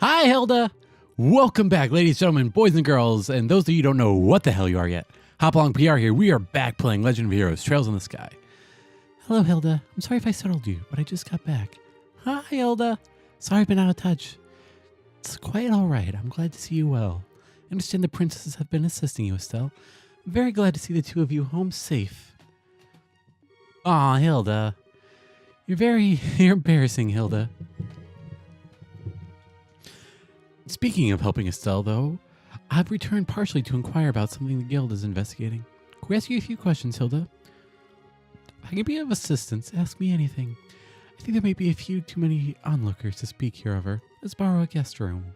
Hi, Hilda. Welcome back, ladies, gentlemen, boys and girls, and those of you who don't know what the hell you are yet. Hopalong PR here. We are back playing Legend of Heroes, Trails in the Sky. Hello, Hilda. I'm sorry if I startled you, but I just got back. Hi, Hilda. Sorry I've been out of touch. It's quite all right. I'm glad to see you well. I understand the princesses have been assisting you, Estelle. I'm very glad to see the two of you home safe. Aw, Hilda. You're embarrassing, Hilda. Speaking of helping Estelle, though, I've returned partially to inquire about something the guild is investigating. Can we ask you a few questions, Hilda? If I can be of assistance, ask me anything. I think there may be a few too many onlookers to speak here over. Let's borrow a guest room.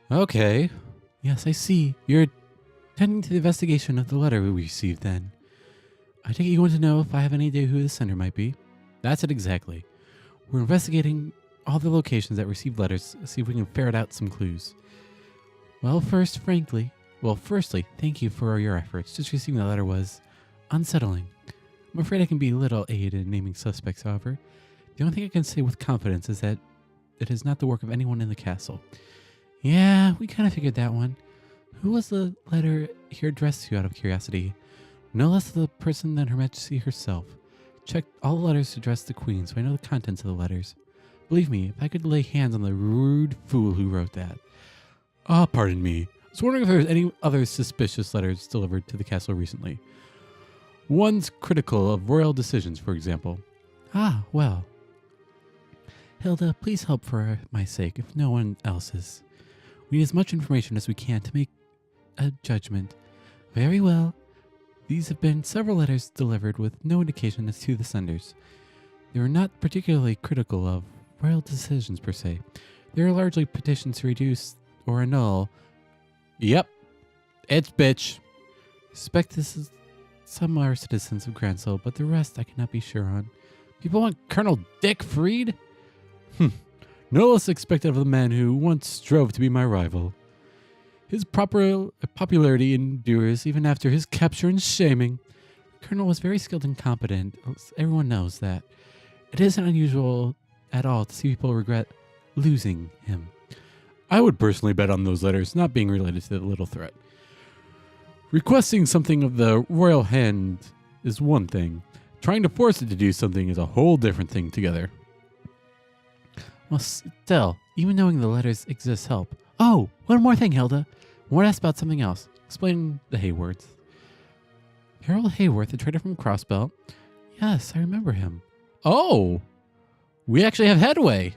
Okay. Yes, I see. You're attending to the investigation of the letter we received then. I take it you want to know if I have any idea who the sender might be? That's it exactly. We're investigating all the locations that received letters, see if we can ferret out some clues. Firstly, thank you for your efforts. Just receiving the letter was unsettling. I'm afraid I can be little aid in naming suspects, however. The only thing I can say with confidence is that it is not the work of anyone in the castle. Yeah, we kind of figured that one. Who was the letter here addressed to, out of curiosity? No less the person than Her Majesty herself. Checked all the letters addressed to the Queen, so I know the contents of the letters. Believe me, if I could lay hands on the rude fool who wrote that. Pardon me. I was wondering if there was any other suspicious letters delivered to the castle recently. One's critical of royal decisions, for example. Well. Hilda, please help for my sake, if no one else's. We need as much information as we can to make a judgment. Very well. These have been several letters delivered with no indication as to the senders. They were not particularly critical of royal decisions per se. They are largely petitions to reduce or annul. Yep, it's bitch. Suspect this is some are citizens of Gransel, but the rest I cannot be sure on. People want Colonel Dick freed? No less expected of the man who once strove to be my rival. His popularity endures even after his capture and shaming. The colonel was very skilled and competent. Everyone knows that. It isn't unusual at all to see people regret losing him. I would personally bet on those letters not being related to the little threat. Requesting something of the royal hand is one thing. Trying to force it to do something is a whole different thing together. Well, still, even knowing the letters exist help. Oh, one more thing, Hilda. I want to ask about something else. Explain the Haywards. Harold Hayworth, a trader from Crossbelt. Yes, I remember him. Oh! We actually have headway.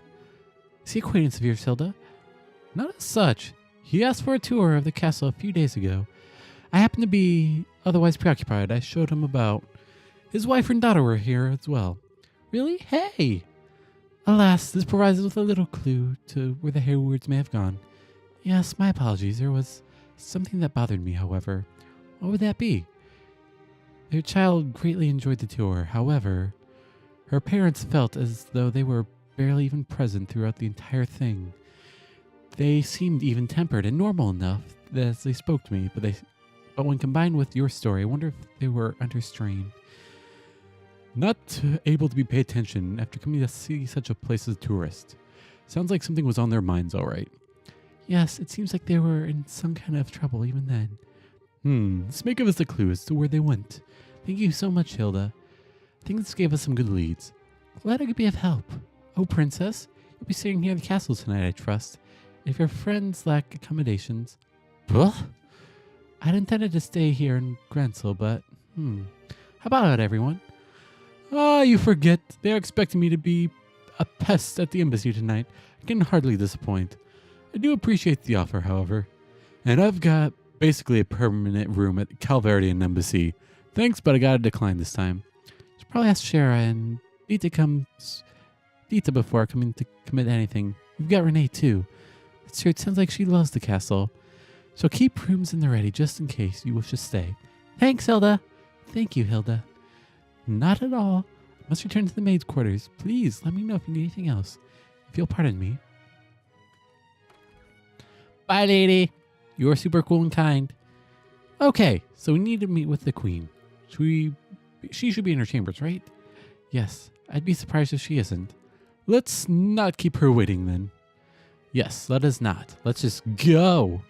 Is he acquaintance of yours, Hilda? Not as such. He asked for a tour of the castle a few days ago. I happened to be otherwise preoccupied. I showed him about. His wife and daughter were here as well. Really? Hey! Alas, this provides us with a little clue to where the Haywards may have gone. Yes, my apologies. There was something that bothered me, however. What would that be? Their child greatly enjoyed the tour. However, her parents felt as though they were barely even present throughout the entire thing. They seemed even-tempered and normal enough as they spoke to me, but when combined with your story, I wonder if they were under strain. Not able to be paid attention after coming to see such a place as a tourist. Sounds like something was on their minds, all right. Yes, it seems like they were in some kind of trouble even then. This may give us a clue as to where they went. Thank you so much, Hilda. I think this gave us some good leads. Glad I could be of help. Oh, Princess, you'll be staying here at the castle tonight, I trust. If your friends lack accommodations... Ugh. I'd intended to stay here in Gransel, but... How about it, everyone? You forget. They're expecting me to be a pest at the embassy tonight. I can hardly disappoint. I do appreciate the offer, however. And I've got basically a permanent room at the Calvarian embassy. Thanks, but I gotta decline this time. Should probably ask Shara and Dita before coming to commit anything. We've got Renee, too. It's true, it sounds like she loves the castle. So keep rooms in the ready just in case you wish to stay. Thanks, Hilda. Thank you, Hilda. Not at all. I must return to the maid's quarters. Please, let me know if you need anything else. If you'll pardon me. Bye, lady. You are super cool and kind. Okay, so we need to meet with the queen. She should be in her chambers, right? Yes, I'd be surprised if she isn't. Let's not keep her waiting then. Yes, let us not. Let's just go.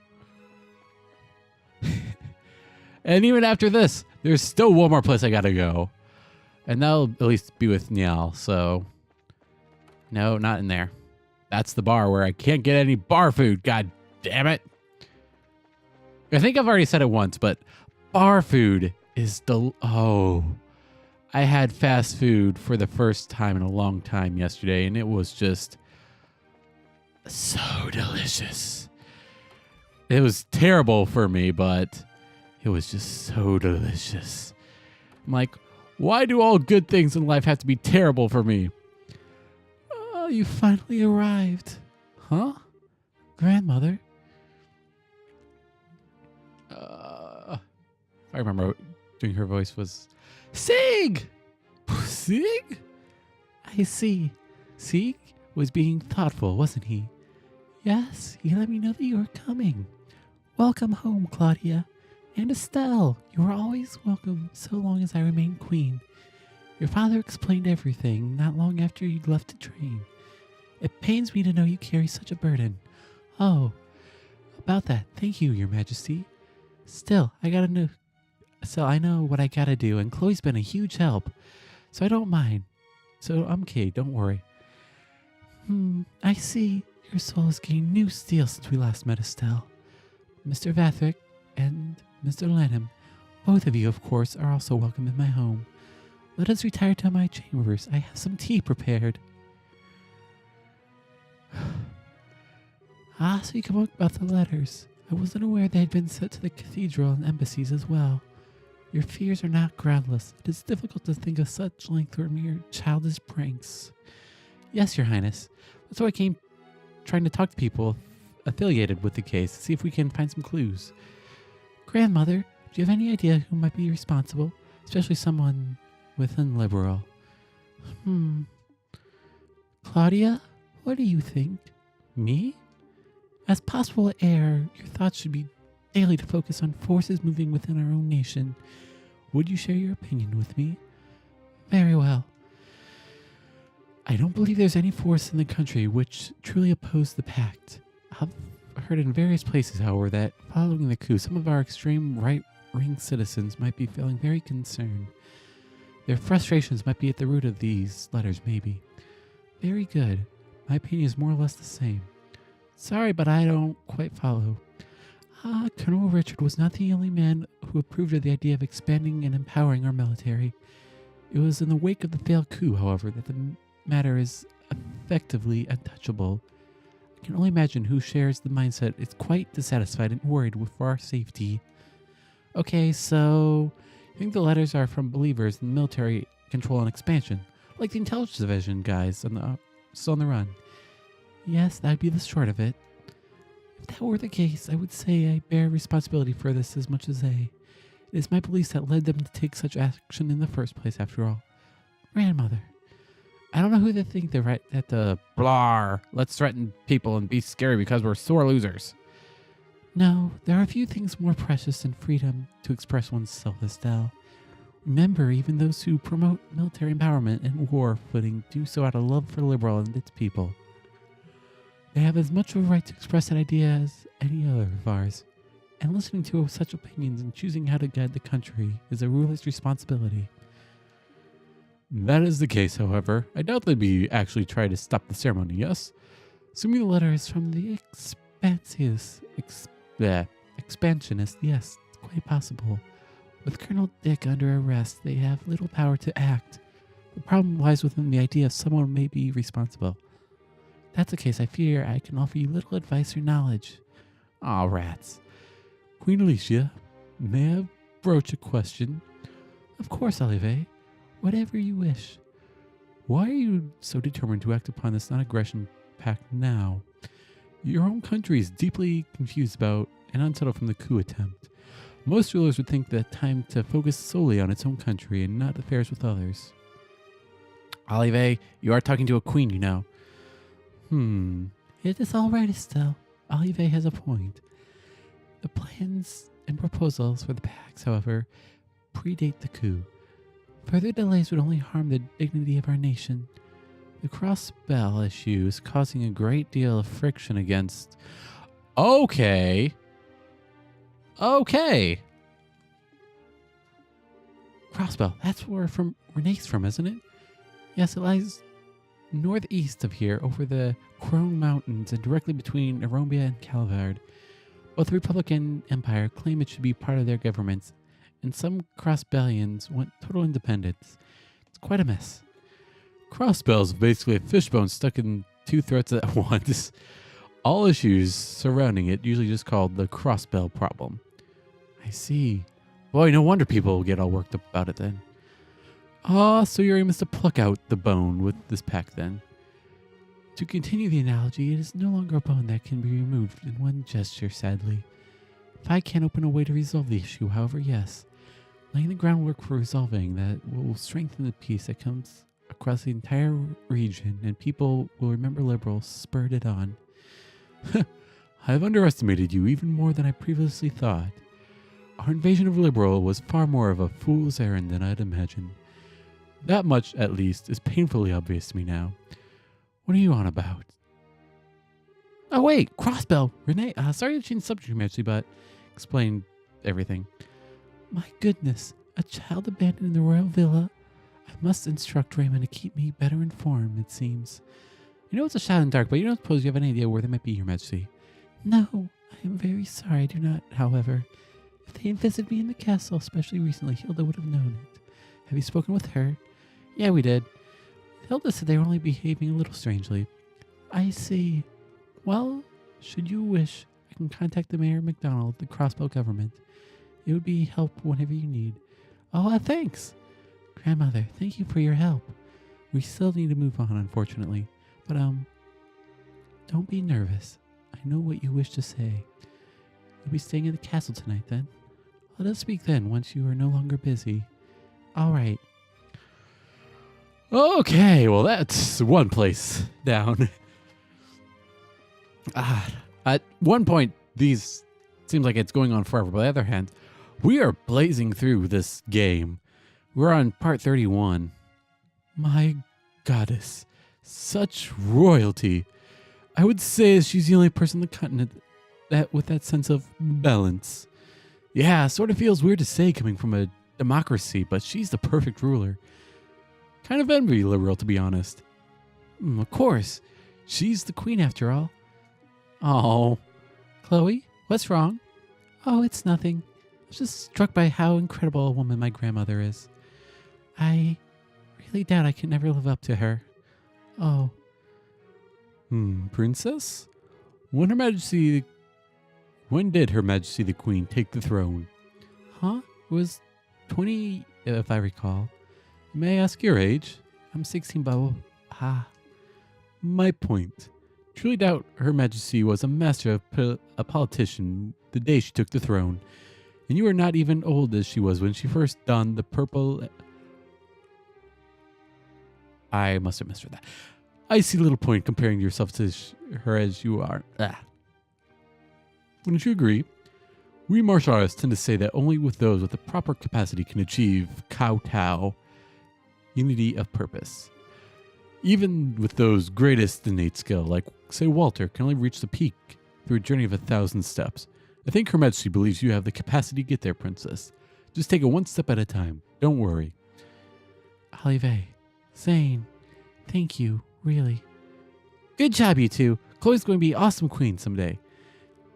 And even after this, there's still one more place I gotta go. And that'll at least be with Niall, so... No, not in there. That's the bar where I can't get any bar food, god damn it. I think I've already said it once, but bar food is oh. I had fast food for the first time in a long time yesterday, and it was just so delicious. It was terrible for me, but it was just so delicious. I'm like, why do all good things in life have to be terrible for me? Oh, you finally arrived. Huh? Grandmother? I remember doing her voice was, Sig! Sig? I see. Sig was being thoughtful, wasn't he? Yes, he let me know that you were coming. Welcome home, Claudia. And Estelle, you are always welcome so long as I remain queen. Your father explained everything not long after you'd left the train. It pains me to know you carry such a burden. Oh, about that, thank you, Your Majesty. Still, I know what I gotta do, and Chloe's been a huge help, so I don't mind. So I'm okay, don't worry. I see. Your soul has gained new steel since we last met, Estelle. Mr. Vathric and Mr. Lanham, both of you, of course, are also welcome in my home. Let us retire to my chambers. I have some tea prepared. So you can talk about the letters. I wasn't aware they had been sent to the cathedral and embassies as well. Your fears are not groundless. It is difficult to think of such length were mere childish pranks. Yes, Your Highness. That's why I came trying to talk to people affiliated with the case to see if we can find some clues. Grandmother, do you have any idea who might be responsible? Especially someone within Liberal. Claudia, what do you think? Me? As possible heir, your thoughts should be daily to focus on forces moving within our own nation. Would you share your opinion with me? Very well. I don't believe there's any force in the country which truly oppose the pact. I've heard in various places, however, that following the coup, some of our extreme right-wing citizens might be feeling very concerned. Their frustrations might be at the root of these letters, maybe. Very good. My opinion is more or less the same. Sorry, but I don't quite follow. Colonel Richard was not the only man who approved of the idea of expanding and empowering our military. It was in the wake of the failed coup, however, that the matter is effectively untouchable. I can only imagine who shares the mindset is quite dissatisfied and worried for our safety. Okay, so I think the letters are from believers in military control and expansion, like the intelligence division guys still on the run. Yes, that'd be the short of it. If that were the case, I would say I bear responsibility for this as much as they. It is my beliefs that led them to take such action in the first place, after all. Grandmother, I don't know who they think they're right at the blar. Let's threaten people and be scary because we're sore losers. No, there are a few things more precious than freedom to express oneself, Estelle. Remember, even those who promote military empowerment and war footing do so out of love for Liberal and its people. They have as much of a right to express that idea as any other of ours, and listening to such opinions and choosing how to guide the country is a ruler's responsibility. That is the case, however. I doubt they'd be actually trying to stop the ceremony, yes? Assuming the letter is from the expansionist, yes, it's quite possible. With Colonel Dick under arrest, they have little power to act. The problem lies within the idea of someone may be responsible. If that's the case, I fear I can offer you little advice or knowledge. Aw, rats. Queen Alicia, may I broach a question? Of course, Olive. Whatever you wish. Why are you so determined to act upon this non-aggression pact now? Your own country is deeply confused about and unsettled from the coup attempt. Most rulers would think that time to focus solely on its own country and not affairs with others. Olive, you are talking to a queen, you know. It is all right, Estelle. Olive has a point. The plans and proposals for the pacts, however, predate the coup. Further delays would only harm the dignity of our nation. The cross-bell issue is causing a great deal of friction against... Okay. Okay. Crossbell, that's where Renee's from, isn't it? Yes, it lies northeast of here, over the Crone Mountains and directly between Aromia and Calvard. Both the Republican Empire claim it should be part of their governments, and some crossbellions want total independence. It's quite a mess. Crossbell's basically a fishbone stuck in two throats at once. All issues surrounding it usually just called the crossbell problem. I see. Boy, no wonder people get all worked up about it then. Ah, so your aim is to pluck out the bone with this pack then. To continue the analogy, it is no longer a bone that can be removed in one gesture, sadly. If I can't open a way to resolve the issue, however, yes. Laying the groundwork for resolving that will strengthen the peace that comes across the entire region, and people will remember Liberals spurred it on. I've underestimated you even more than I previously thought. Our invasion of Liberal was far more of a fool's errand than I'd imagined. That much, at least, is painfully obvious to me now. What are you on about? Oh wait, Crossbell! Renee, sorry to change the subject, actually, but explain everything. My goodness, a child abandoned in the royal villa? I must instruct Raymond to keep me better informed, it seems. You know it's a shot in the dark, but you don't suppose you have any idea where they might be, Your Majesty? No, I am very sorry I do not, however. If they had visited me in the castle, especially recently, Hilda would have known it. Have you spoken with her? Yeah, we did. Hilda said they were only behaving a little strangely. I see. Well, should you wish, I can contact the Mayor MacDonald, the Crossbell government. It would be help whenever you need. Oh, thanks. Grandmother, thank you for your help. We still need to move on, unfortunately. But, don't be nervous. I know what you wish to say. You'll be staying in the castle tonight, then? Let us speak then, once you are no longer busy. All right. Okay, well, that's one place down. At one point, these seems like it's going on forever. But on the other hand, we are blazing through this game. We're on part 31. My goddess, such royalty. I would say she's the only person on the continent that with that sense of balance. Yeah, sort of feels weird to say coming from a democracy, but she's the perfect ruler. Kind of envy Liberal, to be honest. Of course. She's the queen after all. Oh. Chloe, what's wrong? Oh, it's nothing. I was just struck by how incredible a woman my grandmother is. I really doubt I can never live up to her. Oh. Princess? When did Her Majesty the Queen take the throne? Huh? It was 20, if I recall. May I ask your age? I'm 16, but my point. Truly doubt Her Majesty was a master of a politician the day she took the throne, and you were not even old as she was when she first donned the purple. I must have misread that. I see little point comparing yourself to her as you are. Wouldn't you agree? We martial artists tend to say that only with those with the proper capacity can achieve kowtow, unity of purpose. Even with those greatest innate skill, like, say, Walter, can only reach the peak through a journey of 1,000 steps. I think Her Majesty believes you have the capacity to get there, Princess. Just take it one step at a time. Don't worry. Olive, Zane, thank you, really. Good job, you two. Chloe's going to be an awesome queen someday.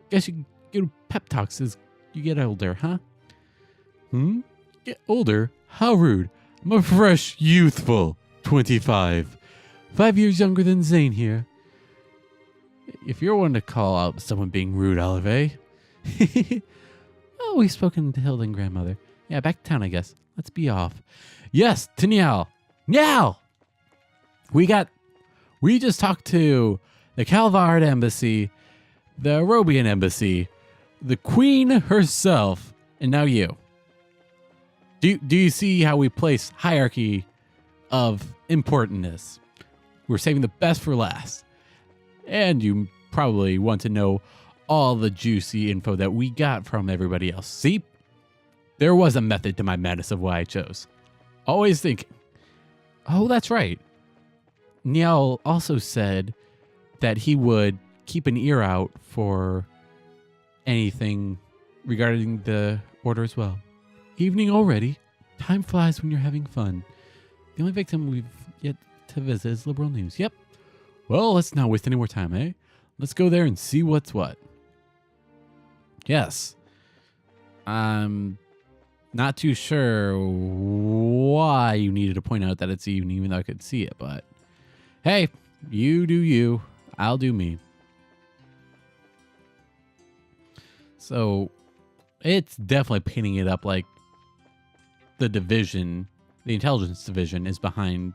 Guess you get pep talks as you get older, huh? Get older? How rude. I'm a fresh, youthful 25. 5 years younger than Zane here. If you're one to call out someone being rude, Olive. Oh, we've spoken to Hilda and grandmother. Yeah, back to town, I guess. Let's be off. Yes, to Niall. Niall! We just talked to the Calvard Embassy, the Arobian Embassy, the Queen herself, and now you. Do you see how we place hierarchy of importantness? We're saving the best for last. And you probably want to know all the juicy info that we got from everybody else. See? There was a method to my madness of what I chose. Always thinking. Oh, that's right. Niall also said that he would keep an ear out for anything regarding the order as well. Evening already. Time flies when you're having fun. The only victim we've yet to visit is Liberal News. Yep. Well, let's not waste any more time, eh? Let's go there and see what's what. Yes. I'm not too sure why you needed to point out that it's evening, even though I could see it, but hey, you do you. I'll do me. So it's definitely painting it up like the division, the intelligence division, is behind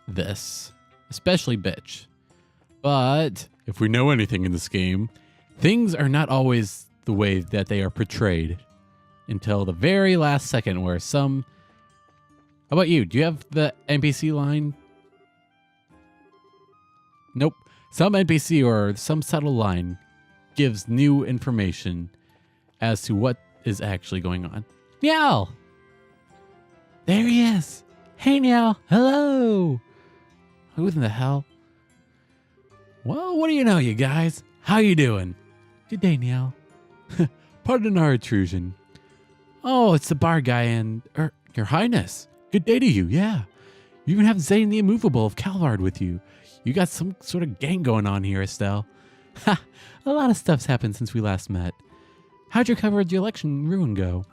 this, especially Bitch. But if we know anything in this game, things are not always the way that they are portrayed until the very last second, where some... How about you? Do you have the NPC line? Nope. Some NPC or some subtle line gives new information as to what is actually going on. Meow! There he is. Hey, Meow. Hello. Who in the hell? Well, what do you know, you guys? How you doing? Good day, Meow. Pardon our intrusion. Oh, it's the bar guy and... Your Highness. Good day to you, yeah. You even have Zane the Immovable of Calvard with you. You got some sort of gang going on here, Estelle. Ha! A lot of stuff's happened since we last met. How'd your coverage of the election ruin go?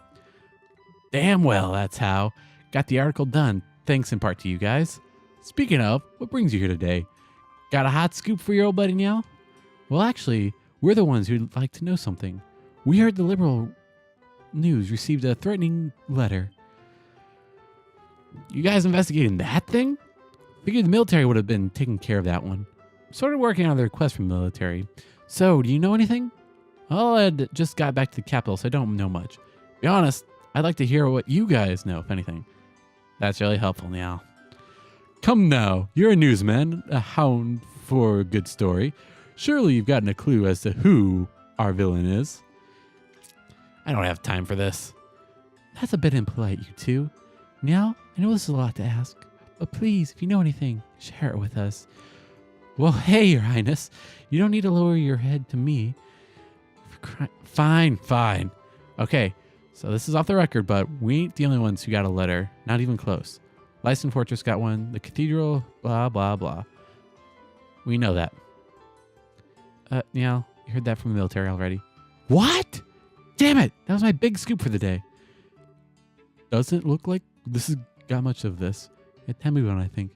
Damn well, that's how. Got the article done, thanks in part to you guys. Speaking of, what brings you here today? Got a hot scoop for your old buddy Niall? Well, actually, we're the ones who'd like to know something. We heard the Liberal News received a threatening letter. You guys investigating that thing? Figured the military would have been taking care of that one. Sort of working on the request from the military. So, do you know anything? Well, I just got back to the capital, so I don't know much. Be honest, I'd like to hear what you guys know, if anything. That's really helpful, Niall. Come now, you're a newsman, a hound for a good story. Surely you've gotten a clue as to who our villain is. I don't have time for this. That's a bit impolite, you two. Niall, I know this is a lot to ask, but please, if you know anything, share it with us. Well, hey, Your Highness, you don't need to lower your head to me. Fine, fine. Okay, so this is off the record, but we ain't the only ones who got a letter. Not even close. Lyston Fortress got one. The Cathedral, blah, blah, blah. We know that. Niall, you heard that from the military already. What? Damn it! That was my big scoop for the day. Doesn't look like this has got much of this. Yeah, tell me one, I think.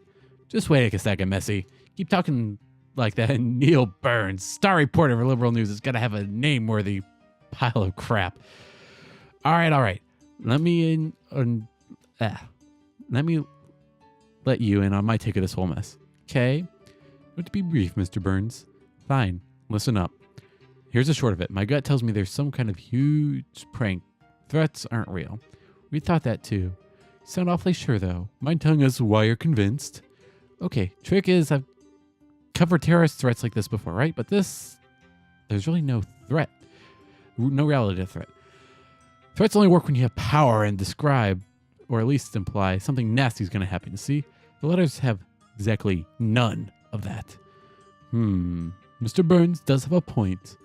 Just wait a second, Messy. Keep talking like that, and Neil Burns, star reporter for Liberal News, is going to have a name-worthy pile of crap. All right. Let me let you in on my take of this whole mess. Okay? But to be brief, Mr. Burns. Fine. Listen up. Here's the short of it. My gut tells me there's some kind of huge prank. Threats aren't real. We thought that too. You sound awfully sure, though. Mind telling us why you're convinced? Okay, trick is I've covered terrorist threats like this before, right? But there's really no threat. No reality threat. Threats only work when you have power and describe, or at least imply, something nasty is going to happen. See? The letters have exactly none of that. Mr. Burns does have a point.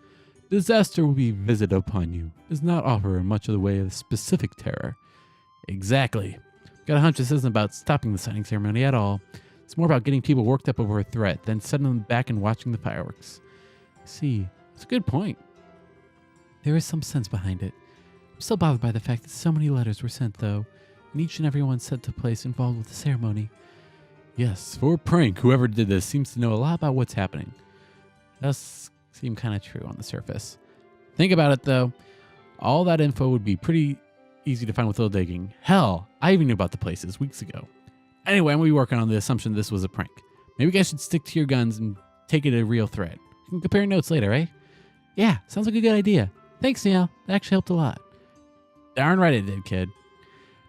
Disaster will be visited upon you. Does not offer much of the way of specific terror. Exactly. Got a hunch this isn't about stopping the signing ceremony at all. It's more about getting people worked up over a threat, then setting them back and watching the fireworks. See, it's a good point. There is some sense behind it. I'm still bothered by the fact that so many letters were sent, though, and each and every one set to place involved with the ceremony. Yes, for a prank, whoever did this seems to know a lot about what's happening. Does seem kind of true on the surface. Think about it, though. All that info would be pretty easy to find with a little digging. Hell, I even knew about the places weeks ago. Anyway, I'm going to be working on the assumption this was a prank. Maybe you guys should stick to your guns and take it a real threat. You can compare notes later, eh? Yeah, sounds like a good idea. Thanks, Neil. That actually helped a lot. Darn right it did, kid.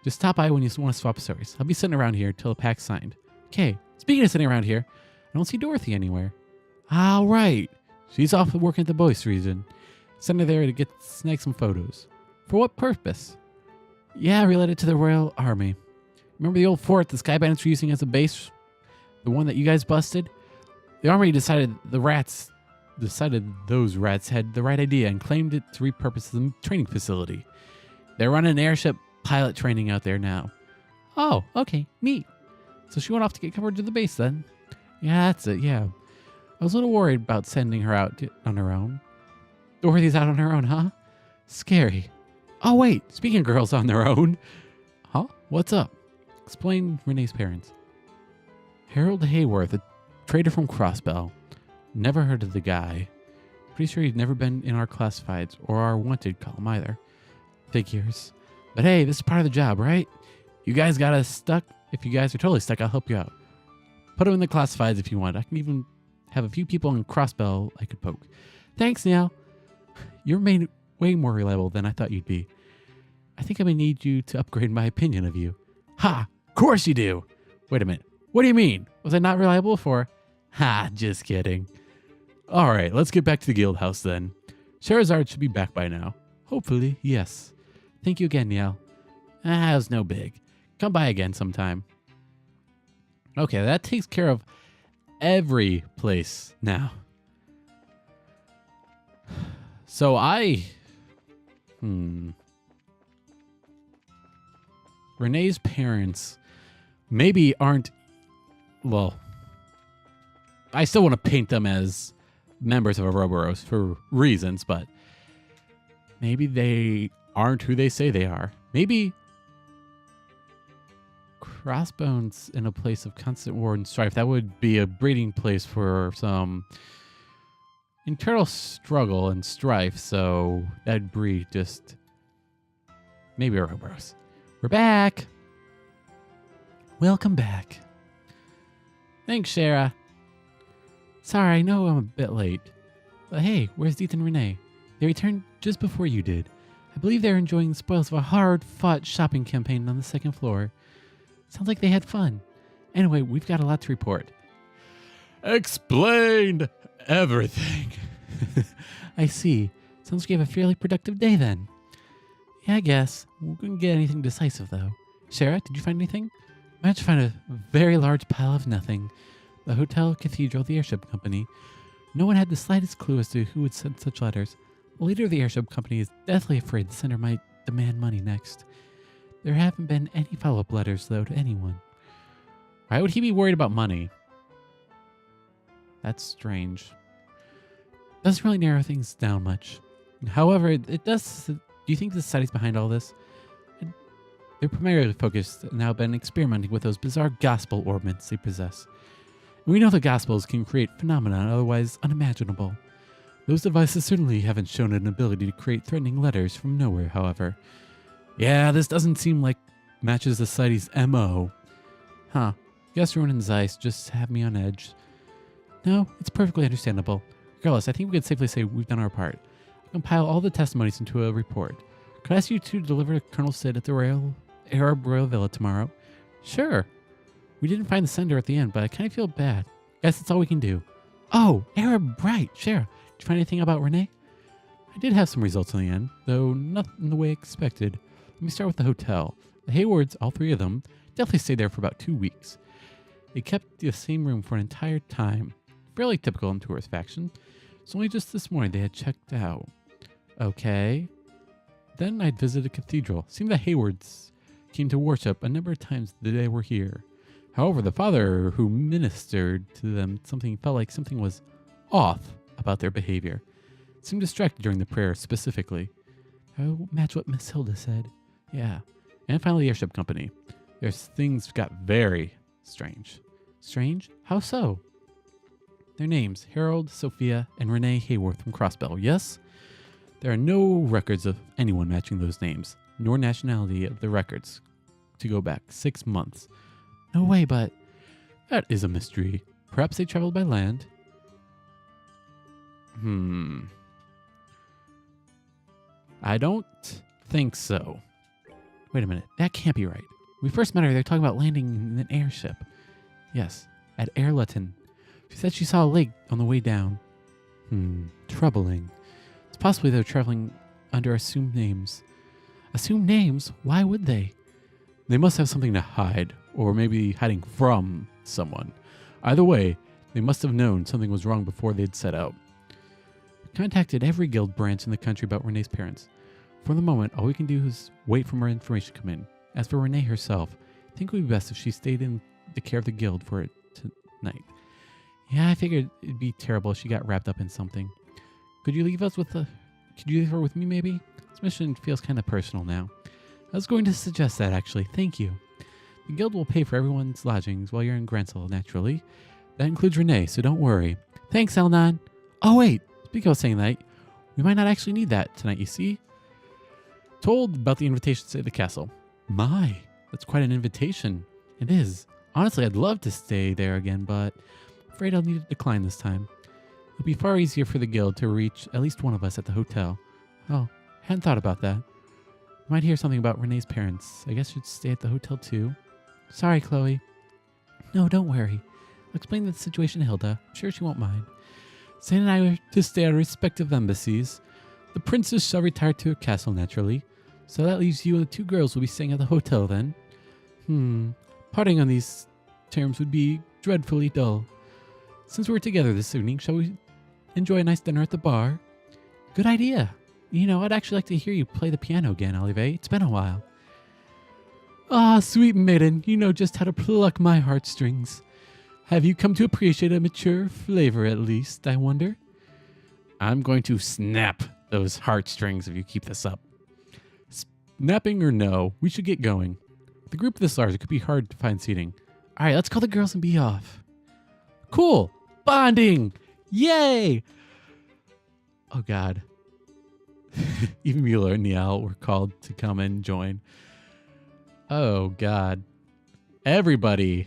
Just stop by when you want to swap stories. I'll be sitting around here till the pack's signed. Okay, speaking of sitting around here, I don't see Dorothy anywhere. All right. She's off working at the Boyce region. Send her there to snag some photos. For what purpose? Yeah, related to the Royal Army. Remember the old fort the Sky Bandits were using as a base? The one that you guys busted? The Army decided those rats had the right idea and claimed it to repurpose as a training facility. They're running airship pilot training out there now. Oh, okay, neat. So she went off to get coverage of the base then? Yeah, that's it, yeah. I was a little worried about sending her out on her own. Dorothy's out on her own, huh? Scary. Oh, wait, speaking of girls on their own. Huh? What's up? Explain Renee's parents. Harold Hayworth, a trader from Crossbell. Never heard of the guy. Pretty sure he's never been in our classifieds or our wanted column either. Figures. But hey, this is part of the job, right? You guys got us stuck? If you guys are totally stuck, I'll help you out. Put him in the classifieds if you want. I can even have a few people in Crossbell I could poke. Thanks, Neil. You're way more reliable than I thought you'd be. I think I may need you to upgrade my opinion of you. Ha! Of course you do! Wait a minute. What do you mean? Was I not reliable before? Ha! Just kidding. Alright, let's get back to the guild house then. Charizard should be back by now. Hopefully, yes. Thank you again, Niall. It was no big. Come by again sometime. Okay, that takes care of every place now. So Renee's parents maybe aren't, well, I still want to paint them as members of Ouroboros for reasons, but maybe they aren't who they say they are. Maybe Crossbones in a place of constant war and strife, that would be a breeding place for some internal struggle and strife, so that'd breed just maybe Ouroboros. We're back. Welcome back. Thanks, Shara. Sorry, I know I'm a bit late. But hey, where's Deeth and Renee? They returned just before you did. I believe they're enjoying the spoils of a hard-fought shopping campaign on the second floor. Sounds like they had fun. Anyway, we've got a lot to report. Explained everything. I see. Sounds like you have a fairly productive day then. Yeah, I guess. We couldn't get anything decisive, though. Shara, did you find anything? I managed to find a very large pile of nothing. The hotel, cathedral, the airship company. No one had the slightest clue as to who would send such letters. The leader of the airship company is deathly afraid the sender might demand money next. There haven't been any follow-up letters, though, to anyone. Why would he be worried about money? That's strange. Doesn't really narrow things down much. However, it does. Do you think the society's behind all this? They're primarily focused and now been experimenting with those bizarre gospel orbments they possess. We know the Gospels can create phenomena otherwise unimaginable. Those devices certainly haven't shown an ability to create threatening letters from nowhere, however. Yeah, this doesn't seem like matches the Society's MO. Huh. Guess Ruin and Zeiss just have me on edge. No, it's perfectly understandable. Regardless, I think we could safely say we've done our part. I'll compile all the testimonies into a report. Could I ask you to deliver to Colonel Sid at the Arab Royal Villa tomorrow? Sure. We didn't find the sender at the end, but I kind of feel bad. Guess that's all we can do. Oh, Arab, right. Shara, did you find anything about Renee? I did have some results in the end, though nothing the way expected. Let me start with the hotel. The Haywards, all three of them, definitely stayed there for about 2 weeks. They kept the same room for an entire time. Fairly typical in tourist faction. It's only just this morning they had checked out. Okay. Then I'd visited a cathedral. Seemed the Haywards came to worship a number of times the day they were here. However, the father who ministered to them felt like something was off about their behavior. Seemed distracted during the prayer specifically. I'll match what Miss Hilda said. Yeah. And finally, the airship company. Things got very strange. Strange? How so? Their names, Harold, Sophia, and Renee Hayworth from Crossbell, yes? There are no records of anyone matching those names, nor nationality of the records to go back 6 months. No way, but that is a mystery. Perhaps they traveled by land? I don't think so. Wait a minute. That can't be right. When we first met her, they were talking about landing in an airship. Yes, at Airleton. She said she saw a lake on the way down. Troubling. It's possibly they're traveling under assumed names. Assumed names? Why would they? They must have something to hide, or maybe hiding from someone. Either way, they must have known something was wrong before they'd set out. We contacted every guild branch in the country about Renee's parents. For the moment, all we can do is wait for more information to come in. As for Renee herself, I think it would be best if she stayed in the care of the guild for tonight. Yeah, I figured it'd be terrible if she got wrapped up in something. Could you leave her with me maybe? This mission feels kind of personal now. I was going to suggest that actually. Thank you. The guild will pay for everyone's lodgings while you're in Grancel, naturally. That includes Renee, so don't worry. Thanks, Elnon. Oh wait, speaking of saying that, we might not actually need that tonight, you see? Told about the invitation to stay at the castle. My, that's quite an invitation. It is. Honestly, I'd love to stay there again, but I'm afraid I'll need to decline this time. It'll be far easier for the guild to reach at least one of us at the hotel. Oh, hadn't thought about that. You might hear something about Renee's parents. I guess you'd stay at the hotel too. Sorry, Chloe. No, don't worry. I'll explain the situation to Hilda. I'm sure she won't mind. Zane and I are to stay at our respective embassies. The princess shall retire to her castle, naturally. So that leaves you and the two girls will be staying at the hotel then. Parting on these terms would be dreadfully dull. Since we're together this evening, shall we enjoy a nice dinner at the bar? Good idea. You know, I'd actually like to hear you play the piano again, Olive. It's been a while. Ah, sweet maiden, you know just how to pluck my heartstrings. Have you come to appreciate a mature flavor at least, I wonder? I'm going to snap those heartstrings if you keep this up. Snapping or no, we should get going. With a group this large, it could be hard to find seating. All right, let's call the girls and be off. Cool. Bonding. Yay. Oh, God. Even Mueller and Niall were called to come and join. Oh, God. Everybody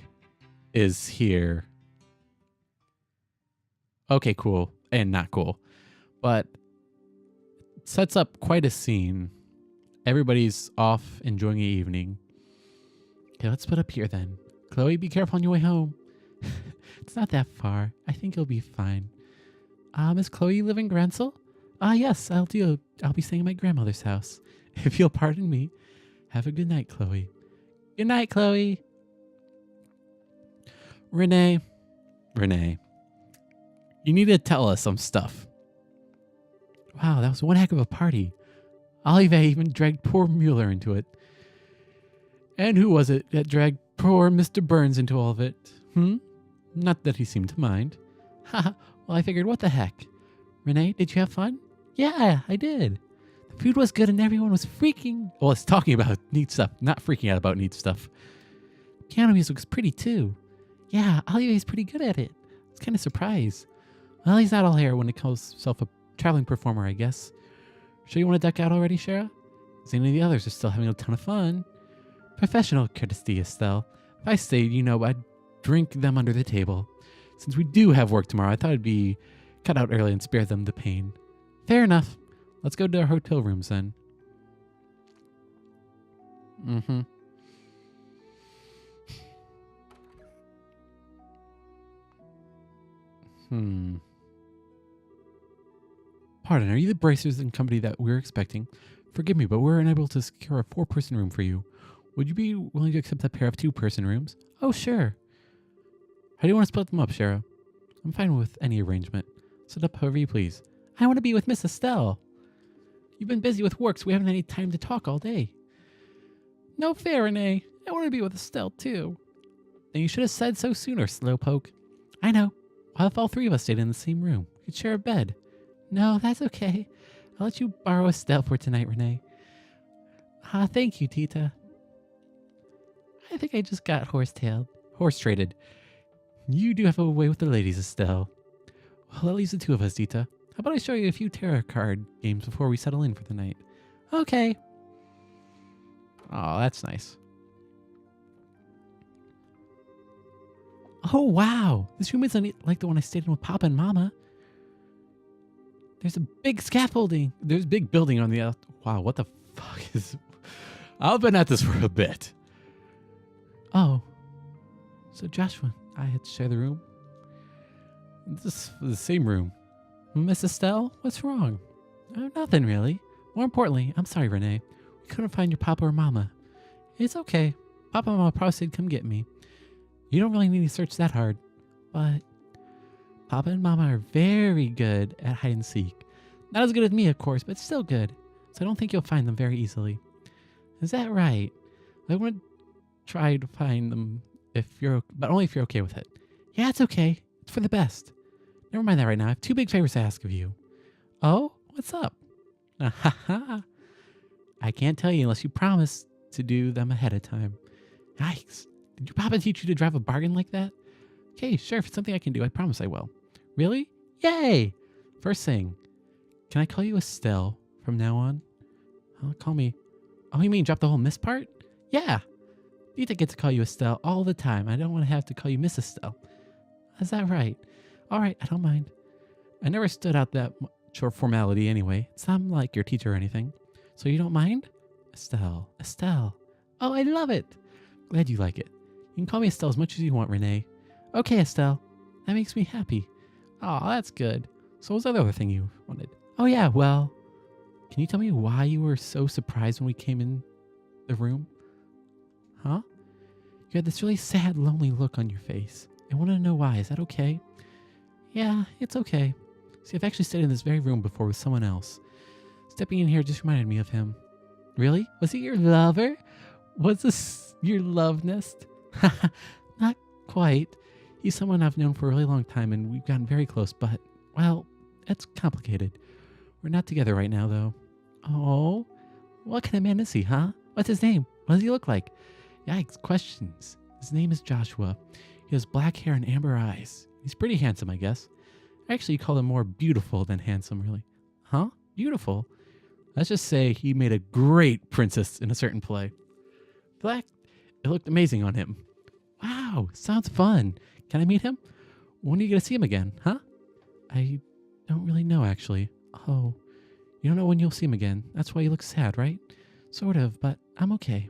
is here. Okay, cool. And not cool. But it sets up quite a scene. Everybody's off enjoying the evening. Okay, let's split up here then. Chloe, be careful on your way home. It's not that far. I think you'll be fine. Miss Chloe, you live in Grancel? Yes, I'll be staying at my grandmother's house. If you'll pardon me. Have a good night, Chloe. Good night, Chloe. Renee. You need to tell us some stuff. Wow, that was one heck of a party. Olive even dragged poor Mueller into it. And who was it that dragged poor Mr. Burns into all of it? Not that he seemed to mind. Haha, well, I figured, what the heck? Renee, did you have fun? Yeah, I did. The food was good and everyone was freaking... Well, it's talking about neat stuff, not freaking out about neat stuff. Piano music was pretty too. Yeah, Olive's pretty good at it. I was kind of surprised. Well, he's not all hair when it calls himself a traveling performer, I guess. Sure you want to duck out already, Shara? Zane and the others are still having a ton of fun. Professional courtesy, Estelle. If I stayed, I'd drink them under the table. Since we do have work tomorrow, I thought it'd be cut out early and spare them the pain. Fair enough. Let's go to our hotel rooms then. Pardon, are you the bracers and company that we're expecting? Forgive me, but we're unable to secure a 4-person room for you. Would you be willing to accept a pair of 2-person rooms? Oh, sure. How do you want to split them up, Shara? I'm fine with any arrangement. Set up however you please. I want to be with Miss Estelle. You've been busy with work, so we haven't had any time to talk all day. No fair, Renee. I want to be with Estelle, too. Then you should have said so sooner, Slowpoke. I know. What if all 3 of us stayed in the same room? We could share a bed. No, that's okay. I'll let you borrow Estelle for tonight, Renee. Thank you, Tita. I think I just got horse-traded. You do have a way with the ladies, Estelle. Well, that leaves the 2 of us, Tita. How about I show you a few tarot card games before we settle in for the night? Okay. Oh, that's nice. Oh, wow. This room isn't like the one I stayed in with Papa and Mama. There's a big scaffolding. There's a big building on the other. Wow, what the fuck is... I've been at this for a bit. Oh. So Joshua, I had to share the room? This is the same room. Miss Estelle, what's wrong? Nothing really. More importantly, I'm sorry, Renee. We couldn't find your Papa or Mama. It's okay. Papa and Mama probably said come get me. You don't really need to search that hard. but Papa and Mama are very good at hide and seek. Not as good as me, of course, but still good. So I don't think you'll find them very easily. Is that right? I want to try to find them but only if you're okay with it. Yeah, it's okay. It's for the best. Never mind that right now. I have 2 big favors to ask of you. Oh, what's up? I can't tell you unless you promise to do them ahead of time. Yikes. Did your papa teach you to drive a bargain like that? Okay, sure. If it's something I can do, I promise I will. Really? Yay! First thing, can I call you Estelle from now on? Call me. Oh, you mean drop the whole Miss part? Yeah. You get to call you Estelle all the time. I don't want to have to call you Miss Estelle. Is that right? All right, I don't mind. I never stood out that much for formality anyway. It's not like your teacher or anything. So you don't mind? Estelle. Estelle. Oh, I love it. Glad you like it. You can call me Estelle as much as you want, Renee. Okay, Estelle. That makes me happy. Oh, that's good. So what's the other thing you wanted? Oh, yeah, well, can you tell me why you were so surprised when we came in the room? Huh? You had this really sad, lonely look on your face. I want to know why. Is that okay? Yeah, it's okay. See, I've actually stayed in this very room before with someone else. Stepping in here just reminded me of him. Really? Was he your lover? Was this your love nest? Not quite. He's someone I've known for a really long time and we've gotten very close, but, well, it's complicated. We're not together right now, though. Oh, what kind of man is he, huh? What's his name? What does he look like? Yikes, questions. His name is Joshua. He has black hair and amber eyes. He's pretty handsome, I guess. I actually call him more beautiful than handsome, really. Huh? Beautiful? Let's just say he made a great princess in a certain play. Black, it looked amazing on him. Wow, sounds fun. Can I meet him? When are you going to see him again, huh? I don't really know, actually. Oh, you don't know when you'll see him again. That's why you look sad, right? Sort of, but I'm okay.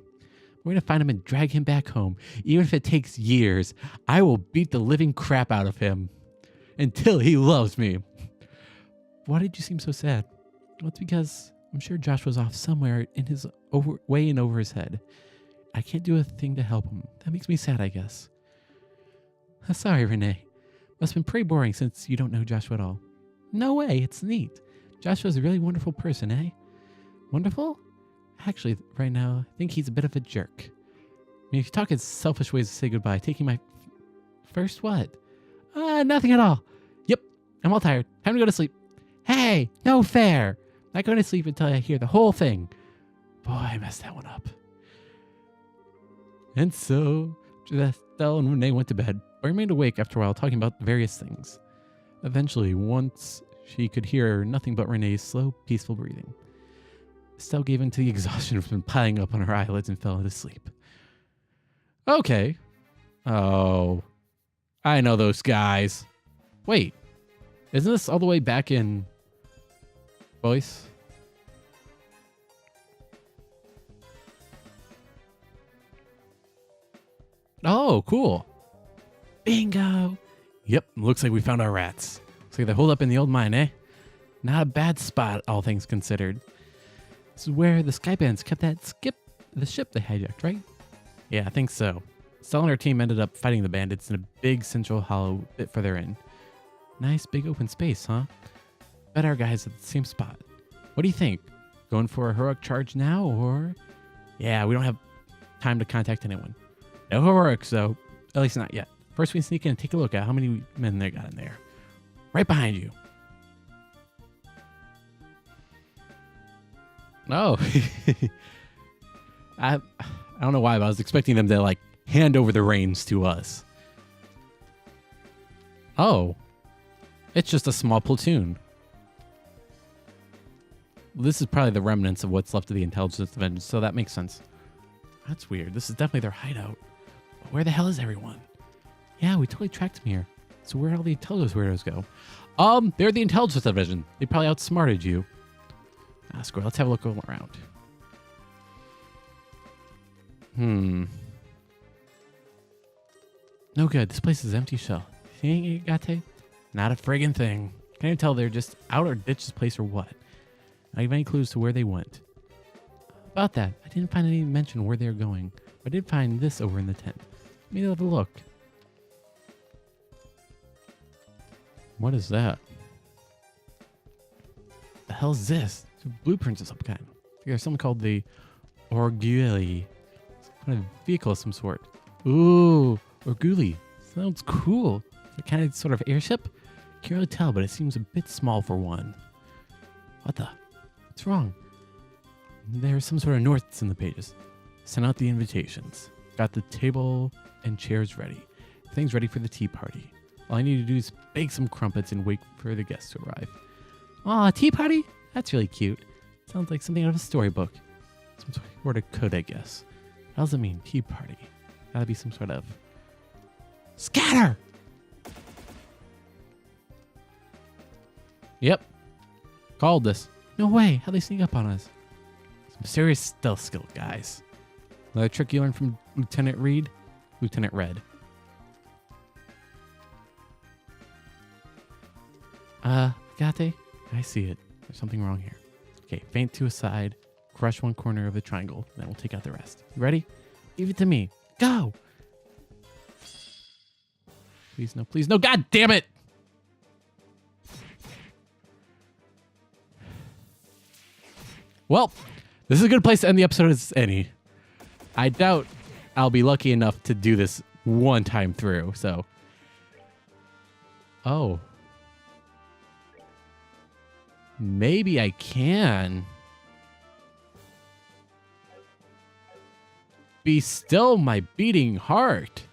We're going to find him and drag him back home. Even if it takes years, I will beat the living crap out of him until he loves me. Why did you seem so sad? Well, it's because I'm sure Josh was off somewhere in his way in over his head. I can't do a thing to help him. That makes me sad, I guess. Sorry, Renee. Must have been pretty boring since you don't know Joshua at all. No way, it's neat. Joshua's a really wonderful person, eh? Wonderful? Actually, right now, I think he's a bit of a jerk. I mean, if you talk in selfish ways to say goodbye, taking my first what? Nothing at all. Yep, I'm all tired. Time to go to sleep. Hey, no fair. Not going to sleep until I hear the whole thing. Boy, I messed that one up. And so, Estelle and Renee went to bed, but remained awake after a while talking about various things. Eventually, once she could hear nothing but Renee's slow, peaceful breathing, Estelle gave in to the exhaustion from piling up on her eyelids and fell asleep. Okay. Oh, I know those guys. Wait, isn't this all the way back in voice? Oh, cool. Bingo. Yep, looks like we found our rats. Looks like they hold up in the old mine, eh? Not a bad spot, all things considered. This is where the Skybands kept the ship they hijacked, right? Yeah, I think so. Stella and her team ended up fighting the bandits in a big central hollow a bit further in. Nice big open space, huh? Bet our guys at the same spot. What do you think? Going for a heroic charge now, or? Yeah, we don't have time to contact anyone. No heroics, though. At least not yet. First, we sneak in and take a look at how many men they got in there. Right behind you. Oh. I don't know why, but I was expecting them to, like, hand over the reins to us. Oh. It's just a small platoon. This is probably the remnants of what's left of the intelligence division, so that makes sense. That's weird. This is definitely their hideout. But where the hell is everyone? Yeah, we totally tracked them here. So where'd all the intelligence weirdos go? They're the intelligence division. They probably outsmarted you. Screw it. Let's have a look around. No good. This place is empty shell. See, Gate? Not a friggin' thing. Can't even tell they're just out or ditched this place or what. Not even any clues to where they went. About that, I didn't find any mention where they're going, but I did find this over in the tent. Let me have a look. What is that? The hell is this? Blueprints of some kind. There's something called the Orguli. It's kind of vehicle of some sort. Ooh, Orguli. Sounds cool. A kind of sort of airship? Can't really tell, but it seems a bit small for one. What the? What's wrong? There's some sort of notes in the pages. Send out the invitations. Got the table and chairs ready. Things ready for the tea party. All I need to do is bake some crumpets and wait for the guests to arrive. Aw, tea party? That's really cute. Sounds like something out of a storybook. Some sort of code, I guess. What does it mean, tea party? Gotta be some sort of... Scatter! Yep. Called this. No way. How'd they sneak up on us? Some serious stealth skill, guys. Another trick you learned from Lieutenant Reed? Lieutenant Red. Gate? I see it. There's something wrong here. Okay, feint to a side, crush one corner of the triangle, then we'll take out the rest. You ready? Leave it to me. Go! Please, no, please, no. God damn it! Well, this is a good place to end the episode as any. I doubt I'll be lucky enough to do this one time through, so. Oh. Maybe I can. Be still my beating heart.